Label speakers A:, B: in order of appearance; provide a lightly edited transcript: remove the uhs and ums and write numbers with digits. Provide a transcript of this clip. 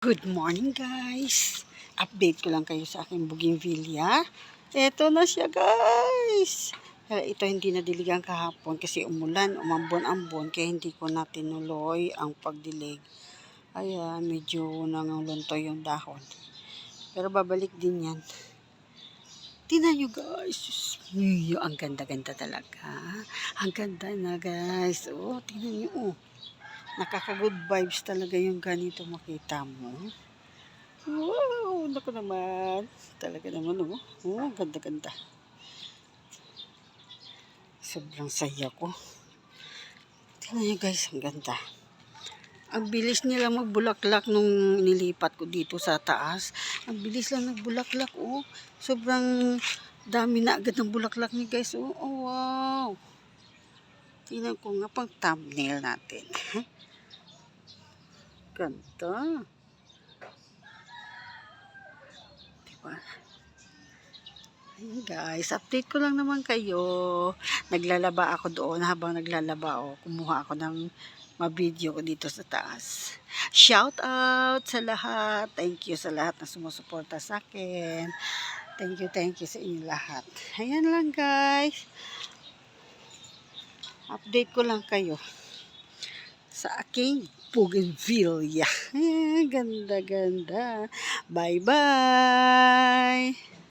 A: Good morning guys! Update ko lang kayo sa aking bougainvillea. Eto na siya guys! Ito hindi nadiligan kahapon kasi umulan, umambon-ambon kaya hindi ko na tinuloy ang pagdilig. Ayan, medyo nanguluntoy yung dahon. Pero babalik din yan. Tingnan nyo guys! Ang ganda-ganda talaga. Ang ganda na guys. Oh, tingnan nyo oh. Nakaka-good vibes talaga yung ganito makita mo. Wow, naku naman. Talaga naman, oh. Oh, ganda-ganda. Sobrang saya ko. Tingnan nyo guys, ang ganda. Ang bilis nila magbulaklak nung nilipat ko dito sa taas. Ang bilis lang nagbulaklak, oh. Sobrang dami na agad ng bulaklak ni guys, oh. Oh, wow. Tingnan ko nga pang thumbnail natin. Ganda. Diba? Ayun guys, update ko lang naman kayo. Naglalaba ako doon. Habang naglalaba ako, kumuha ako ng ma-video ko dito sa taas. Shout out sa lahat. Thank you sa lahat na sumusuporta sa akin. Thank you sa inyo lahat. Ayan lang guys. Update ko lang kayo sa aking bougainvillea. Ganda-ganda. Bye-bye!